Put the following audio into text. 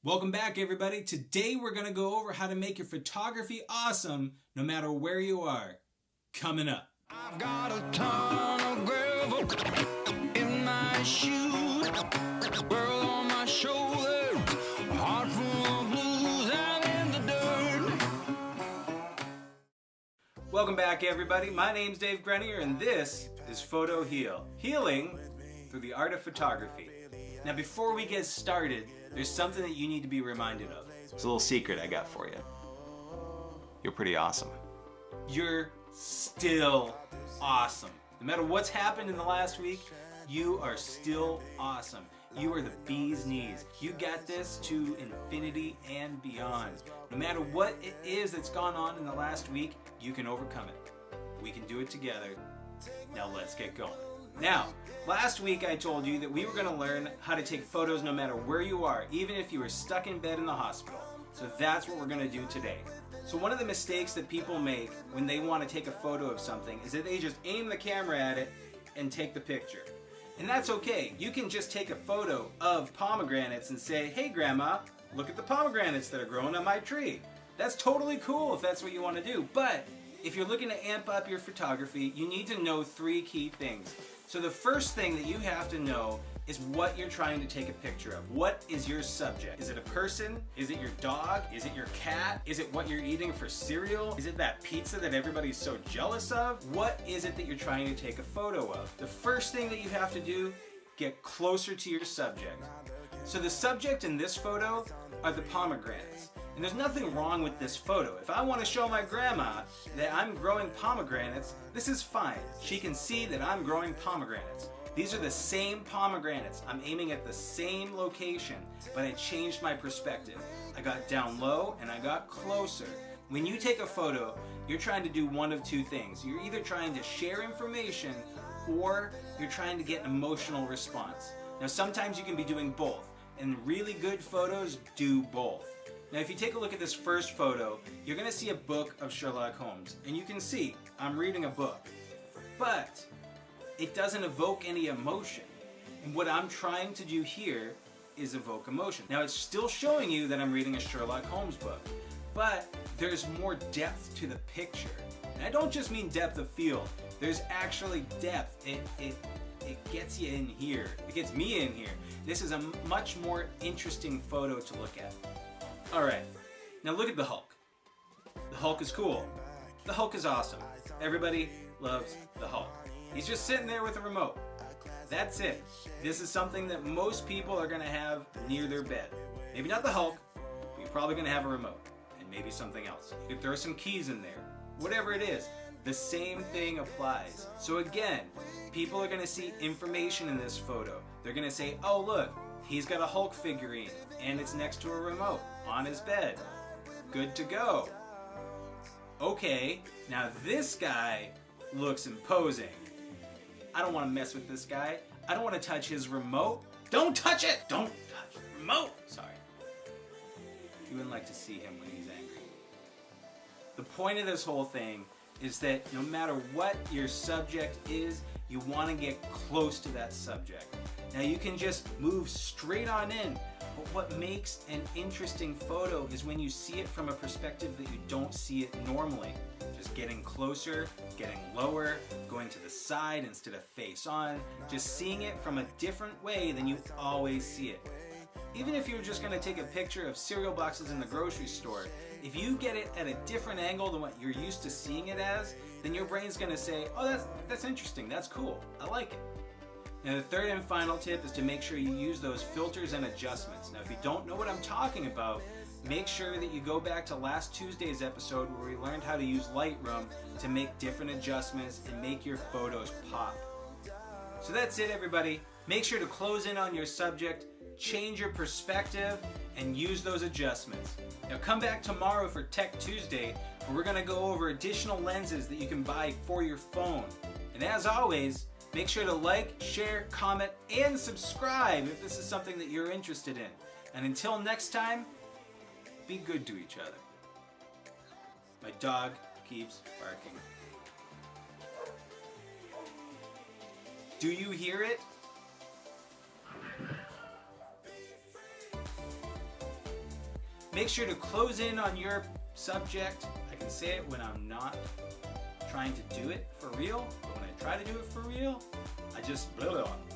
Welcome back, everybody. Today we're going to go over how to make your photography awesome no matter where you are. Coming up. I've got a ton of gravel in my shoes, world on my shoulder, heart full of blues, I'm in the dirt. Welcome back, everybody. My name's Dave Grenier, and this is Photo Heal. Healing through the art of photography. Now, before we get started, there's something that you need to be reminded of. It's a little secret I got for you. You're pretty awesome. You're still awesome. No matter what's happened in the last week, you are still awesome. You are the bee's knees. You got this to infinity and beyond. No matter what it is that's gone on in the last week, you can overcome it. We can do it together. Now let's get going. Now, last week I told you that we were going to learn how to take photos no matter where you are, even if you were stuck in bed in the hospital. So that's what we're going to do today. So one of the mistakes that people make when they want to take a photo of something is that they just aim the camera at it and take the picture. And that's okay. You can just take a photo of pomegranates and say, "Hey Grandma, look at the pomegranates that are growing on my tree." That's totally cool if that's what you want to do. But if you're looking to amp up your photography, you need to know three key things. So the first thing that you have to know is what you're trying to take a picture of. What is your subject? Is it a person? Is it your dog? Is it your cat? Is it what you're eating for cereal? Is it that pizza that everybody's so jealous of? What is it that you're trying to take a photo of? The first thing that you have to do, get closer to your subject. So the subject in this photo are the pomegranates. And there's nothing wrong with this photo. If I want to show my grandma that I'm growing pomegranates, this is fine. She can see that I'm growing pomegranates. These are the same pomegranates. I'm aiming at the same location, but I changed my perspective. I got down low and I got closer. When you take a photo, you're trying to do one of two things. You're either trying to share information or you're trying to get an emotional response. Now, sometimes you can be doing both, and really good photos do both. Now, if you take a look at this first photo, you're going to see a book of Sherlock Holmes. And you can see I'm reading a book. But it doesn't evoke any emotion. And what I'm trying to do here is evoke emotion. Now, it's still showing you that I'm reading a Sherlock Holmes book. But there's more depth to the picture. And I don't just mean depth of field. There's actually depth. It gets you in here. It gets me in here. This is a much more interesting photo to look at. Alright, now look at the Hulk. The Hulk is cool. The Hulk is awesome. Everybody loves the Hulk. He's just sitting there with a remote. That's it. This is something that most people are going to have near their bed. Maybe not the Hulk, but you're probably going to have a remote. And maybe something else. You could throw some keys in there. Whatever it is, the same thing applies. So again, people are going to see information in this photo. They're going to say, "Oh look, he's got a Hulk figurine and it's next to a remote on his bed. Good to go." Okay, now this guy looks imposing. I don't want to mess with this guy. I don't want to touch his remote. Don't touch it! Don't touch the remote! Sorry. You wouldn't like to see him when he's angry. The point of this whole thing is that no matter what your subject is, you want to get close to that subject. Now you can just move straight on in, but what makes an interesting photo is when you see it from a perspective that you don't see it normally. Just getting closer, getting lower, going to the side instead of face on, just seeing it from a different way than you always see it. Even if you're just going to take a picture of cereal boxes in the grocery store, if you get it at a different angle than what you're used to seeing it as, then your brain's going to say, "Oh, that's interesting, that's cool, I like it." Now the third and final tip is to make sure you use those filters and adjustments. Now if you don't know what I'm talking about, make sure that you go back to last Tuesday's episode where we learned how to use Lightroom to make different adjustments and make your photos pop. So that's it, everybody. Make sure to close in on your subject, change your perspective, and use those adjustments. Now come back tomorrow for Tech Tuesday, where we're going to go over additional lenses that you can buy for your phone. And as always, make sure to like, share, comment, and subscribe if this is something that you're interested in. And until next time, be good to each other. My dog keeps barking. Do you hear it? Make sure to close in on your subject. I can say it when I'm not trying to do it for real, but when I try to do it for real, I just blah, blah, blah.